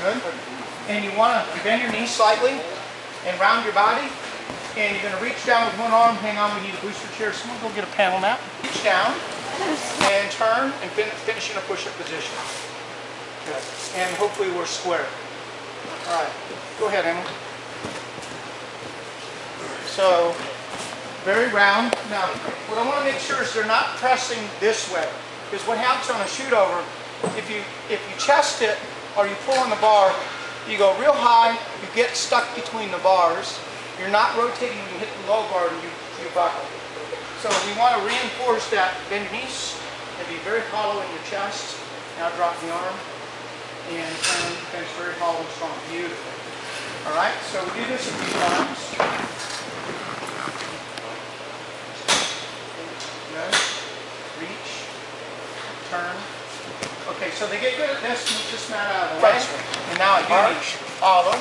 Good. And you want to bend your knees slightly and round your body. And you're going to reach down with one arm. Hang on, we need a booster chair. Someone go get a panel mat. Reach down and turn and finish in a push-up position. Good. And hopefully we're square. All right. Go ahead, Emily. So, very round. Now, what I want to make sure is they're not pressing this way. Because what happens on a shoot over, if you chest it or you pull on the bar, you go real high, you get stuck between the bars. You're not rotating when you hit the low bar and you buckle. So we want to reinforce that. Bend your knees and be very hollow in your chest. Now drop the arm and turn, finish very hollow and strong. Beautiful. All right, so we do this a few times. Good. Reach. Turn. Okay, so they get good at this. Move this mat out of the way. And now I do reach. Hollow.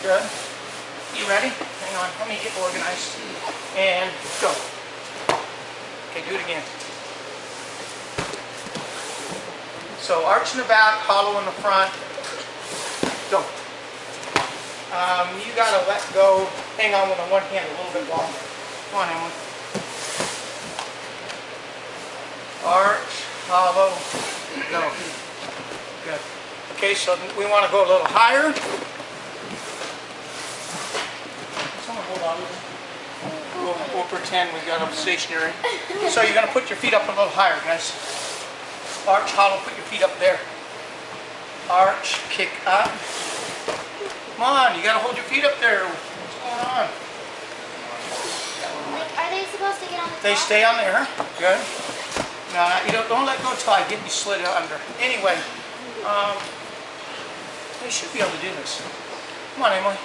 Good. You ready? Hang on, let me get organized. And go. Okay, do it again. So arch in the back, hollow in the front. Go. You gotta let go. Hang on with the one hand a little bit longer. Come on, Emily. Arch, hollow, go. Good. Okay, so we want to go a little higher. We'll pretend we got them stationary. So you're going to put your feet up a little higher, guys. Arch, hollow, put your feet up there. Arch, kick up. Come on, you got to hold your feet up there. What's going on? Like, are they supposed to get on the top? They stay on there. Good. No, you don't let go until I get you slid under. Anyway, they should be able to do this. Come on, Emily.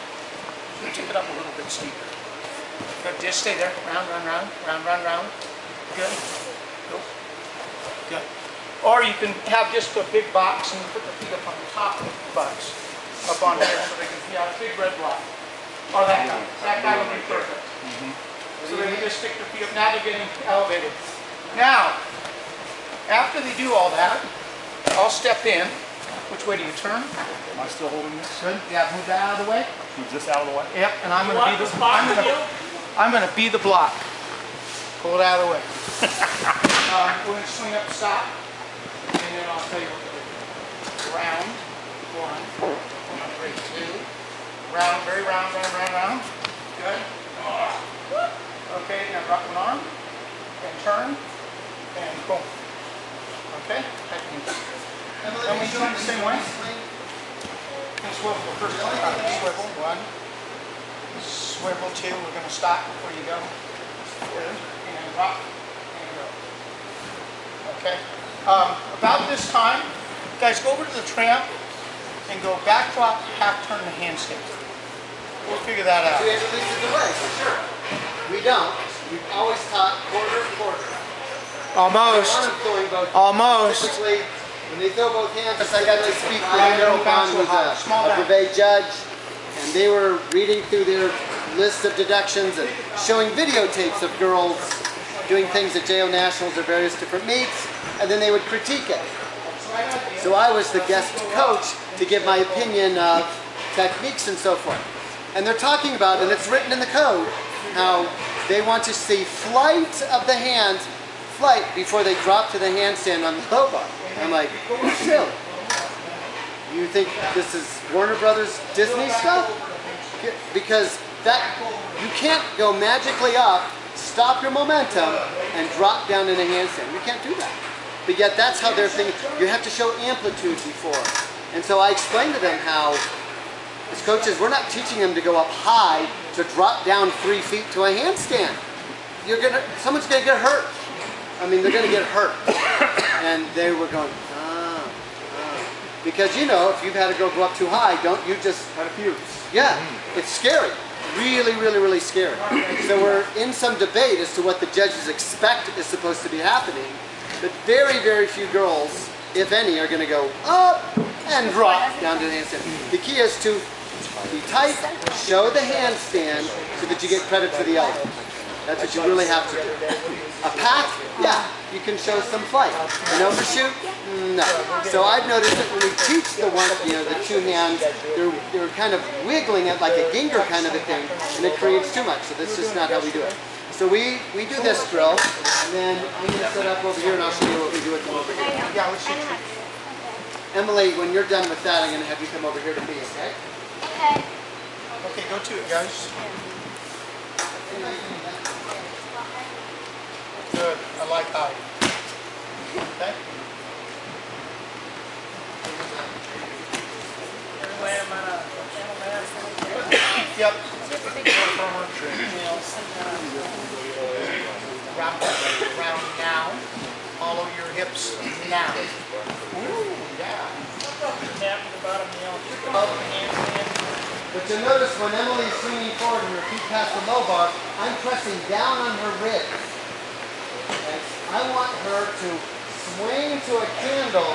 Take it up a little bit steeper. Good. Just stay there. Round, round, round. Round, round, round. Good. Go. Good. Or you can have just a big box and put the feet up on the top of the box. Up on there so they can see out a big red block. Or that guy. That guy would be perfect. So they can just stick their feet up. Now they're getting elevated. Now, after they do all that, I'll step in. Which way do you turn? Am I still holding this? Good. Yeah, move that out of the way. Move this out of the way? Yep, and I'm going to be the block. Pull it out of the way. We're going to swing up, stop, and then I'll tell you what to do. Round, one, three, two. Round, very round, round, round, round. Good. Okay, now drop one arm, and turn, and boom. Okay, technique. And we do it the same way. And swivel the first time. Swivel, one. Swivel, two. We're going to stop before you go. Good. And drop. And go. Okay. About this time, guys, go over to the tramp and go back drop, half turn the handstand. We'll figure that out. We have to lead the way, for sure. We don't. We've always taught quarter, quarter. Almost. Almost. Typically, when they throw both hands, I got to speak with General Bond, who was a brevet judge, and they were reading through their list of deductions and showing videotapes of girls doing things at JO Nationals or various different meets, and then they would critique it. So I was the guest coach to give my opinion of techniques and so forth. And they're talking about, and it's written in the code, how they want to see flight of the hands, flight before they drop to the handstand on the low bar. I'm like, chill. You think this is Warner Brothers Disney stuff? Because that you can't go magically up, stop your momentum, and drop down in a handstand. You can't do that. But yet that's how they're thinking. You have to show amplitude before. And so I explained to them how, as coaches, we're not teaching them to go up high to drop down 3 feet to a handstand. Someone's gonna get hurt. I mean, they're gonna get hurt. And they were going, because you know, if you've had a girl go up too high, don't you just had a few. Yeah, it's scary. Really, really, really scary. So we're in some debate as to what the judges expect is supposed to be happening. But very, very few girls, if any, are going to go up and drop down to the handstand. The key is to be tight, show the handstand so that you get credit for the elbow. That's what you really have to do. A pack, yeah, you can show some flight. An overshoot, no. So I've noticed that when we teach the one, the two hands, they're kind of wiggling it like a ginger kind of a thing, and it creates too much. So that's just not how we do it. So we do this drill, and then I'm going to set up over here, and I'll show you what we do with them over here. Yeah, let's shoot. Emily, when you're done with that, I'm going to have you come over here to me, okay? Okay. Okay, go to it, guys. Good. I like high. Okay? Yep. Round now. Follow your hips now. Ooh, yeah. But you'll notice when Emily's swinging forward and her feet pass the low bar, I'm pressing down on her ribs. Okay? I want her to swing to a candle.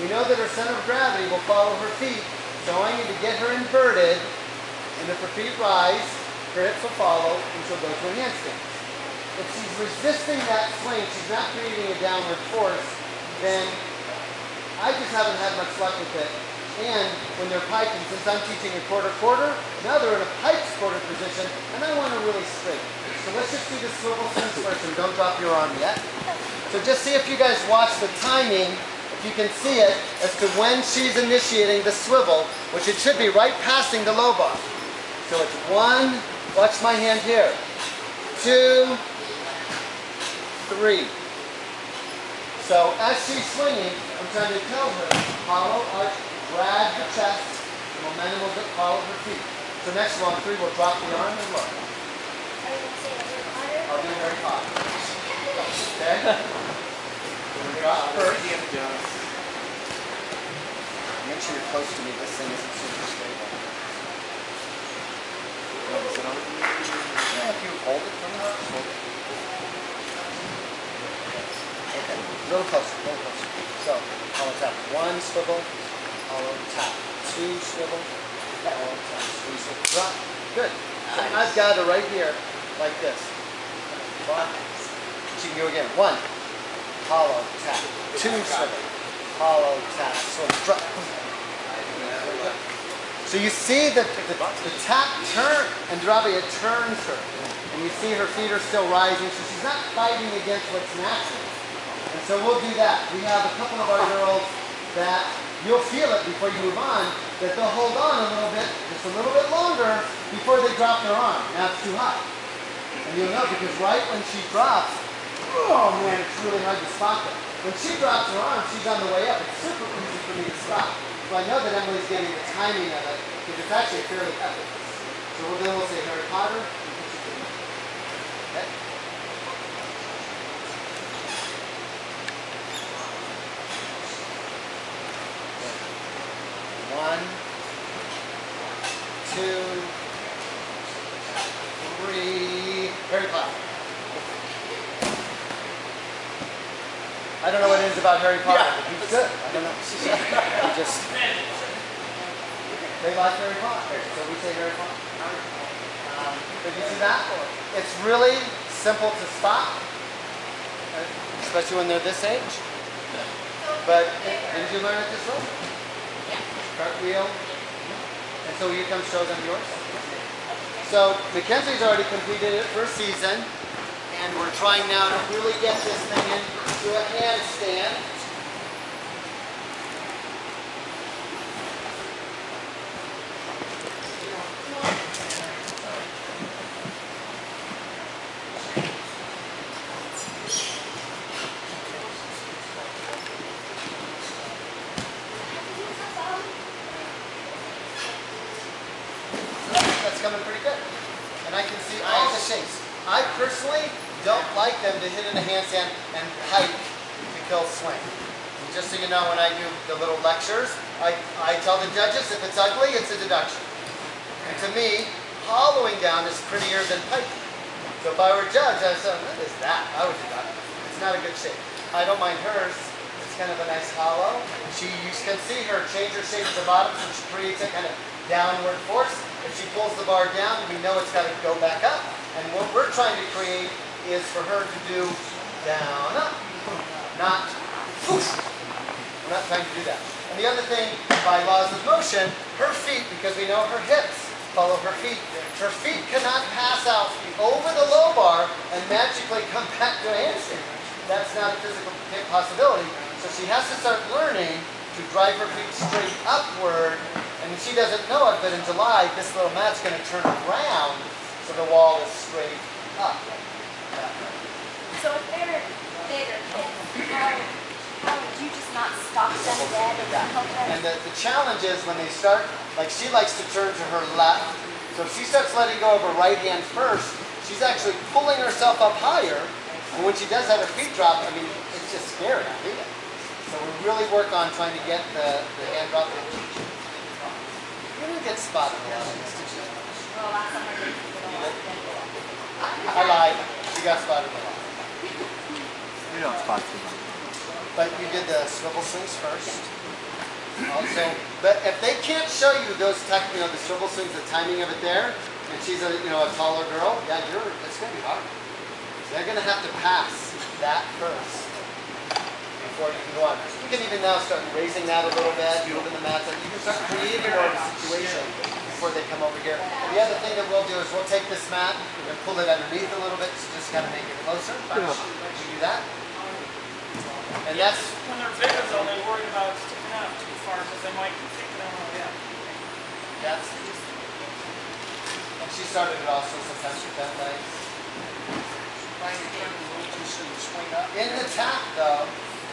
We know that her center of gravity will follow her feet, so I need to get her inverted, and if her feet rise, her hips will follow, and she'll go to a handstand. If she's resisting that swing, she's not creating a downward force, then I just haven't had much luck with it. And when they're piking, since I'm teaching a quarter-quarter, now they're in a pipes quarter position, and I want her really straight. So let's just do the swivel swings first, and don't drop your arm yet. So just see if you guys watch the timing, if you can see it, as to when she's initiating the swivel, which it should be right passing the low bar. So it's 1, watch my hand here, 2, 3. So as she's swinging, I'm trying to tell her, hollow arch, drag the chest, the momentum will follow her feet. So next one, 3, we'll drop the arm and look. I'll do Harry Potter. Okay? Drop first. Make sure you're close to me. This thing isn't super stable. Yeah, if you hold it from there, just hold it. Okay, a little closer, a little closer. So, hollow tap. 1 swivel, hollow tap. 2 swivel, hollow tap. 3 swivel. Drop. Good. So I've got her right here, like this. She can go again. 1, hollow tap. 2 swivel, hollow tap. Swivel. Drop. So you see that the tap turn, and Drabia turns her. And you see her feet are still rising, so she's not fighting against what's natural. And so we'll do that. We have a couple of our girls that you'll feel it before you move on, that they'll hold on a little bit, just a little bit longer, before they drop their arm. Now it's too high. And you'll know, because right when she drops, oh man, it's really hard to spot that. When she drops her arm, she's on the way up. It's super easy for me to stop. So I know that Emily's getting the timing of it, because it's actually fairly effortless. So then we'll say Harry Potter. Okay. 1, 2, 3, Harry Potter. I don't know what it is about Harry Potter, but he's good. I don't know. He just, they like Harry Potter, so we say Harry Potter. Did you see that? It's really simple to stop, especially when they're this age. But didn't you learn it this way? Cartwheel. And so here comes shows on yours. So Mackenzie's already completed it for a season, and we're trying now to really get this thing into a handstand. That's coming pretty good. And I can see all the shapes. I personally don't like them to hit in a handstand and pike to kill swing. And just so you know, when I do the little lectures, I tell the judges if it's ugly, it's a deduction. And to me, hollowing down is prettier than piking. So if I were a judge, I'd say, what is that? I would do that. It's not a good shape. I don't mind hers. It's kind of a nice hollow. You can see her change her shape at the bottom, so she creates a kind of downward force. If she pulls the bar down, we know it's got to go back up. And what we're trying to create is for her to do down, up, not whoosh. We're not trying to do that. And the other thing, by laws of motion, her feet, because we know her hips follow her feet cannot pass out over the low bar and magically come back to a handstand. That's not a physical possibility. So she has to start learning to drive her feet straight upward. And she doesn't know it, but in July, this little mat's going to turn around so the wall is straight up. So if they're bigger kids, how would you just not stop them dead and help them? And the challenge is when they start, like she likes to turn to her left. So if she starts letting go of her right hand first, she's actually pulling herself up higher. And when she does have her feet drop, I mean, it's just scary. I hate it. So we really work on trying to get the hand drop. You're going to get spotted a lot of this, did you? Well, last summer they did a lot. I lied. She got spotted a lot. We don't spot too much. But you did the swivel swings first. Also, but if they can't show you those the swivel swings, the timing of it there, and she's a a taller girl, yeah, it's gonna be hard. They're gonna have to pass that first before you can go on. You can even now start raising that a little bit, moving the mats, and you can start creating more of a situation before they come over here. And the other thing that we'll do is we'll take this mat and pull it underneath a little bit, so just kind of make it closer. You do that. And that's when they're bigger though, they're worried about sticking out too far because they might kick them on the that's and she started it also sometimes with bent legs. In the tap though,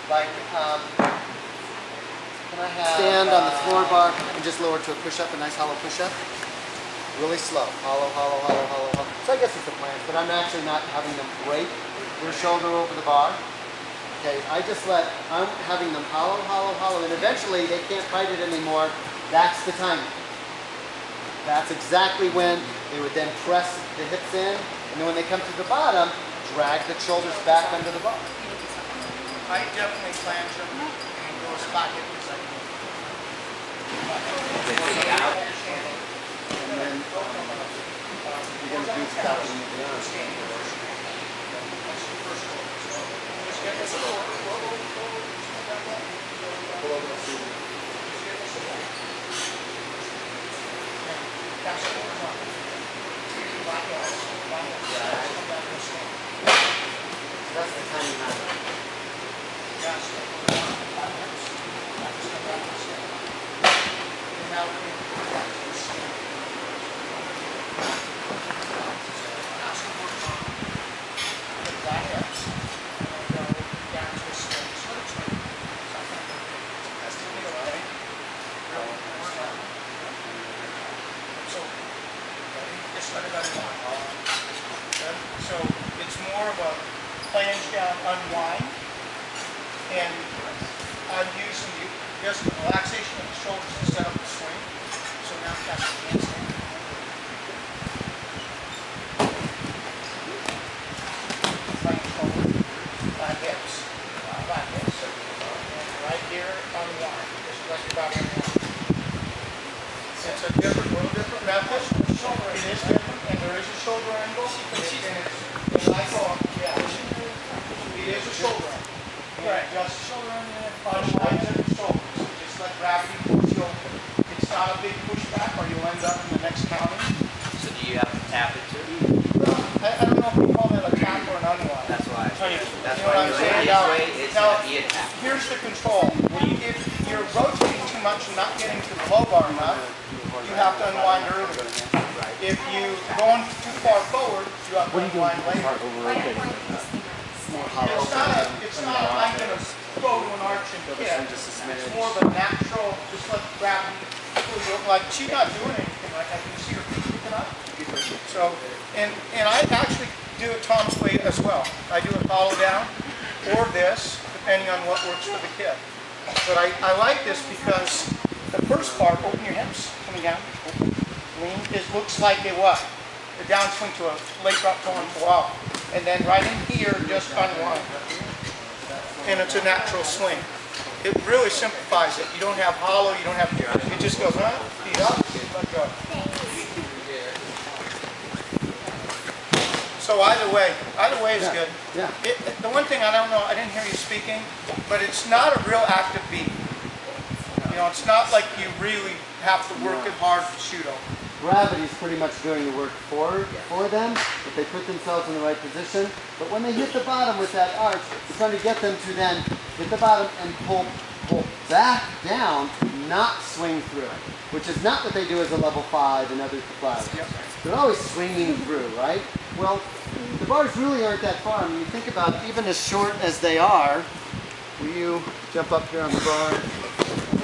like can I have stand on the floor bar and just lower to a push-up, a nice hollow push-up? Really slow. Hollow, hollow, hollow, hollow, hollow. So I guess it's the plan, but I'm actually not having them break their shoulder over the bar. Okay, I'm having them hollow, hollow, hollow, and eventually they can't fight it anymore. That's the timing. That's exactly when they would then press the hips in, and then when they come to the bottom, drag the shoulders back under the bar. I definitely flange them and go as flat hip as I can. And then you're going to do stop and move the arms. That's the timing matter. So it's more of a flange down, unwind, and I'm using just the relaxation of the shoulders to set up the swing. So now catch the handstand. Flange forward, flat hips, and right here unwind, just like your body unwind. It's a little different method. It is different, and there is a shoulder angle. It is a shoulder angle. Right. Just shoulder angle. Unwind the shoulders. Just let gravity push you over. It's not a big pushback, or you'll end up in the next counting. So do you have to tap it too? I don't know if you call that a tap or an unwind. That's why. That's You know what I'm saying? It's Now, gonna be a tap. here's the control. If you're rotating too much and not getting to the low bar enough, you have to unwind earlier. If you're going too far forward, you have to unwind later. It's not I'm going to go to an arch and kick. It's more of a natural, just let gravity pull you over. Like she's not doing anything. Like I can see her feet picking up. So, and I actually do it Tom's way as well. I do it hollow down or this, depending on what works for the kid. But I like this because the first part, open your hips, coming down, open, lean, it looks like a what? A downswing to a leg drop going off. And then right in here, just unwind. And it's a natural swing. It really simplifies it. You don't have hollow, you don't have, it just goes, feet up, let go. So either way is Yeah. good. Yeah. The one thing I don't know, I didn't hear you speaking, but it's not a real active beat. You know, it's not like you really have to work it hard to shoot over. Gravity's pretty much doing the work for them, if they put themselves in the right position. But when they hit the bottom with that arch, you're trying to get them to then hit the bottom and pull back down, not swing through, which is not what they do as a level 5 and other flyers. Yep. They're always swinging through, right? Well, the bars really aren't that far. I mean, you think about even as short as they are. Will you jump up here on the bar?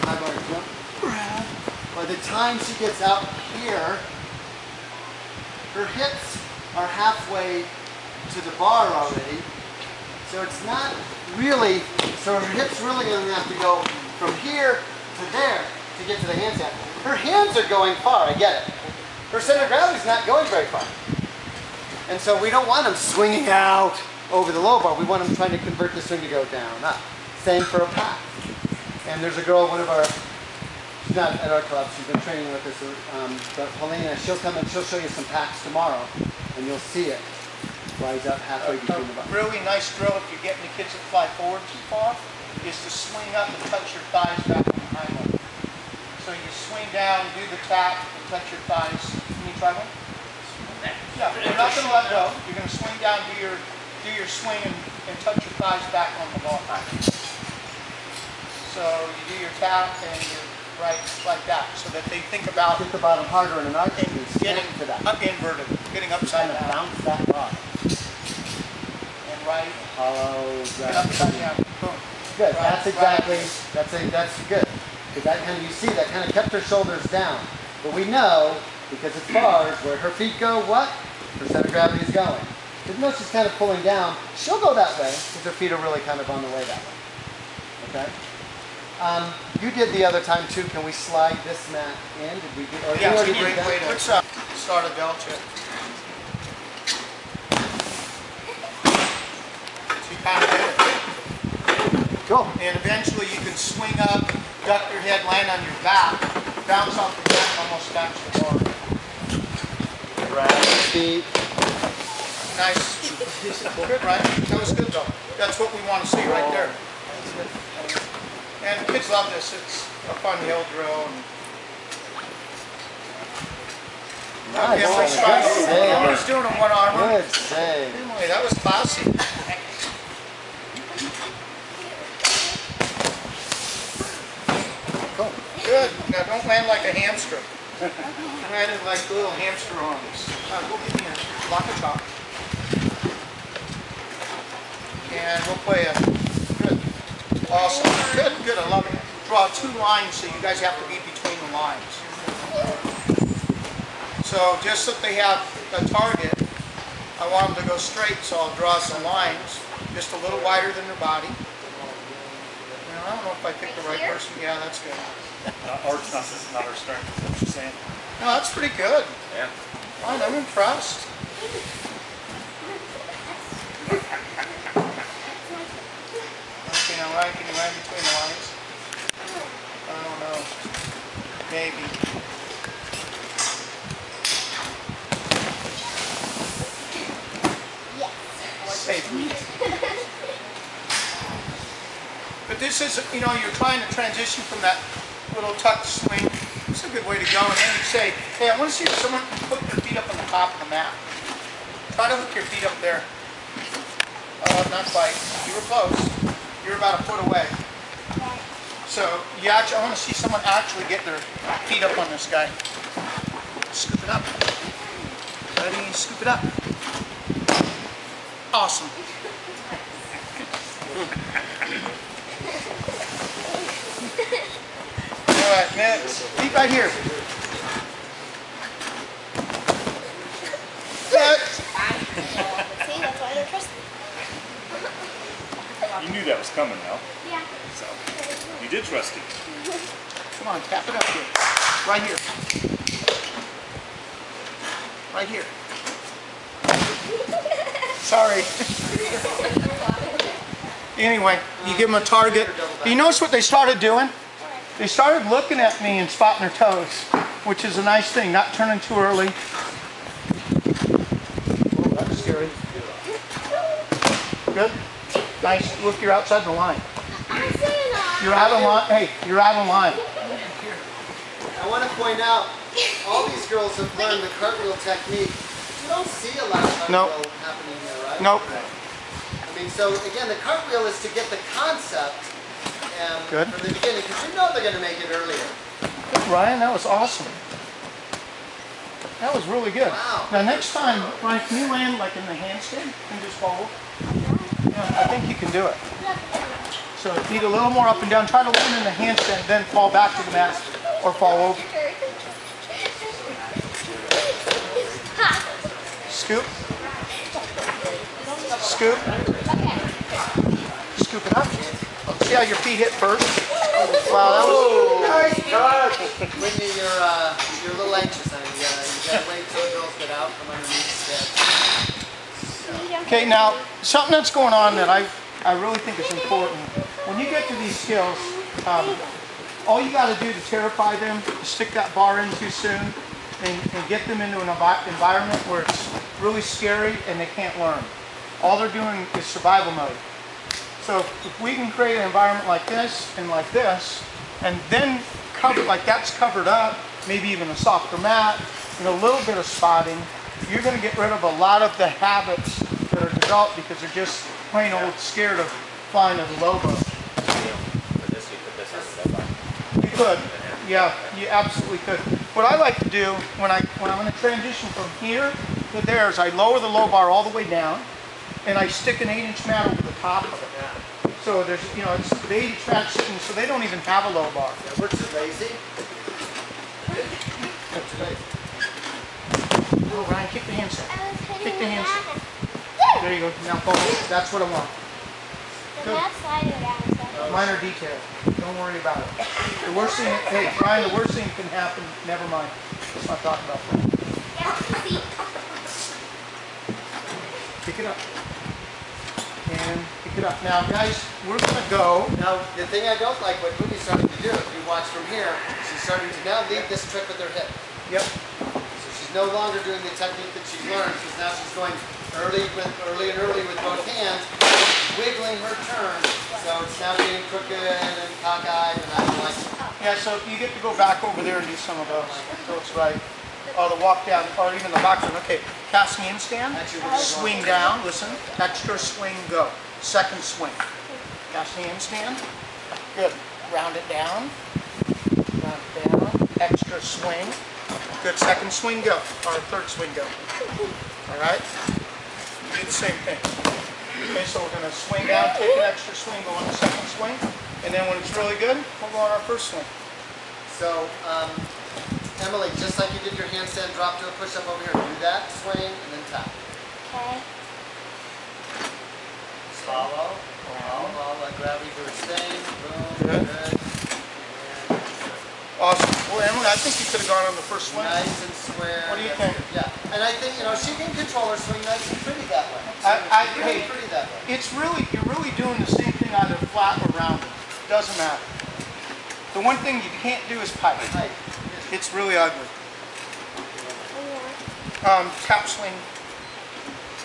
High bar, jump. By the time she gets out here, her hips are halfway to the bar already. So it's not really, so her hips really going to have to go from here to there to get to the handstand. Her hands are going far, I get it. Her center of gravity is not going very far. And so we don't want them swinging out over the low bar. We want them trying to convert the swing to go down, up. Same for a pack. And there's a girl, one of our, she's not at our club, she's been training with us, but Helena, she'll come and she'll show you some packs tomorrow, and you'll see it rise up halfway between the bars. A really nice drill if you're getting the kids that fly forward too far is to swing up and touch your thighs back on the high line. So you swing down, do the tap, and touch your thighs. Can you try one? Yeah, you're not going to let go. You're going to swing down, do your swing, and touch your thighs back on the ball. So you do your tap and your right like that, so that they think about Hit the bottom harder in an arch and getting to that. up inverted, getting upside Kind of down, bounce that bar. and right, Hollow, and upside down. Boom. Good. Right, That's exactly. That's good. Because that kind of, you see that kind of kept her shoulders down. But we know because it's bars where her feet go. What? Her center of gravity is going. Even though she's kind of pulling down, she'll go that way because her feet are really kind of on the way that way. Okay. You did the other time too. Can we slide this mat in? Did we do? Or Yeah, you it's a already great did way that? to start a bell chip. So you kind of hit it. Cool. And eventually you can swing up, duck your head, land on your back, bounce off the back, almost touch the bar. Grab feet. Nice. Good, right? That was good though. That's what we want to see right there. And the kids love this. It's a fun hill drill. Nice. Okay, let's try it. He's doing it one armor. Good save. Anyway, that was classy. Cool. Good. Now don't land like a hamster. Land it like little hamster arms. Go give me a block of chalk. And we'll play a good. Awesome. Good, good. I love it. Draw 2 lines so you guys have to be between the lines. So just so they have a target, I want them to go straight, so I'll draw some lines just a little wider than their body. Now, I don't know if I picked the right person. Yeah, that's good. Art's not our strength, is what you're saying? No, that's pretty good. Yeah. Fine, I'm impressed. Okay, now Ryan, can you land between the lines? I don't know. Maybe. Safe. But this is, you know, you're trying to transition from that little tuck swing. It's a good way to go. And then you say, hey, I want to see if someone can put their feet up on the top of the mat. Try to hook your feet up there. Not quite. You were close. You're about a foot away. So you actually, I want to see someone actually get their feet up on this guy. Scoop it up. Ready? Scoop it up. Awesome. All right, next. Feet right here. See, that's why they're trusted. You knew that was coming now. Yeah. So you did trust it. Come on, tap it up here. Right here. Right here. Sorry. Anyway, you give them a target. You notice what they started doing? They started looking at me and spotting their toes, which is a nice thing, not turning too early. Oh, that was scary. Good. Nice. Look, you're outside the line. You're out of line. Hey, you're out of line. I want to point out, all these girls have learned the cartwheel technique. You don't see a lot of cartwheel happening here, right? Nope. I mean, so again, the cartwheel is to get the concept Good. from the beginning, because you know they're going to make it earlier. Good, Ryan. That was awesome. That was really good. Wow. Now next time, Ryan, can you land like in the handstand and just follow? Yeah, I think you can do it. So need a little more up and down. Try to land in the handstand, then fall back to the mat or fall over. Scoop. Scoop. Scoop it up. See how your feet hit first? Wow, that was... Whitney, you're a little anxious, honey. You gotta wait till the girls get out from underneath the steps. Okay, now, something that's going on that I really think is important. When you get to these skills, all you got to do to terrify them is stick that bar in too soon and get them into an environment where it's really scary and they can't learn. All they're doing is survival mode. So if we can create an environment like this, and then cover, like that's covered up, maybe even a softer mat, and a little bit of spotting, you're going to get rid of a lot of the habits that are developed because they're just plain old scared of flying at a low boat. You could, yeah, you absolutely could. What I like to do when I'm going to transition from here to there is I lower the low bar all the way down, and I stick an 8-inch mat over the top of it. So there's, it's the 8-inch mat sitting, so they don't even have a low bar. Yeah, we're too lazy. Oh, Ryan, kick the handstand. Kick the handstand. There you go. Now follow. That's what I want. Good. Minor detail. Don't worry about it. The worst thing, hey, Ryan, the worst thing can happen. Never mind. Let's not talk about that. Pick it up. And pick it up. Now, guys, we're going to go. Now, the thing I don't like, what Whitney's starting to do, if you watch from here, she's starting to now leave this trick with her hip. Yep. So she's no longer doing the technique that she's learned, because now she's going early and early with both hands, wiggling her turn. So it's now getting crooked and cockeyed, and I don't like it. Yeah, so you get to go back over there and do some of those. So it's right. Oh, the walk down, or even the back one. Okay, cast handstand, swing down, listen, extra swing, go. Second swing. Cast handstand, good. Round it down, extra swing, good. Second swing, go, or third swing, go. All right, do the same thing. Okay, so we're going to swing down, take an extra swing, go on the second swing, and then when it's really good, we'll go on our first swing. So, Emily, just like you did your handstand drop to a push-up over here, do that, swing, and then tap. Okay. Follow, let gravity do its thing, boom, good. Awesome. Well, Emily, I think you could have gone on the first swing. Nice and square. What do you think? Yeah, and I think, she can control her swing nice and pretty that way. Hey, Pretty that way. you're really doing the same thing either flat or rounded. Doesn't matter. The one thing you can't do is pipe. It's really ugly. Tap swing,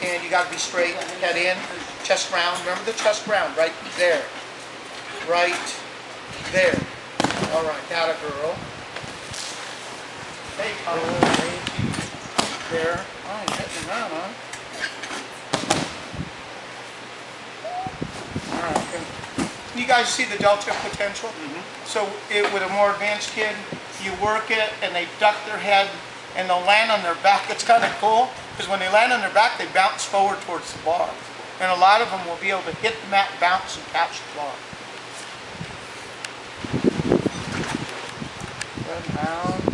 and you got to be straight, head in, chest round. Remember the chest round, right there. Right there. All right, that a girl. Hey, there. Oh, you're getting that, huh? All right, good. You guys see the delta potential? So with a more advanced kid, you work it and they duck their head and they'll land on their back. It's kind of cool because when they land on their back, they bounce forward towards the bar. And a lot of them will be able to hit the mat, bounce, and catch the bar. Good, down.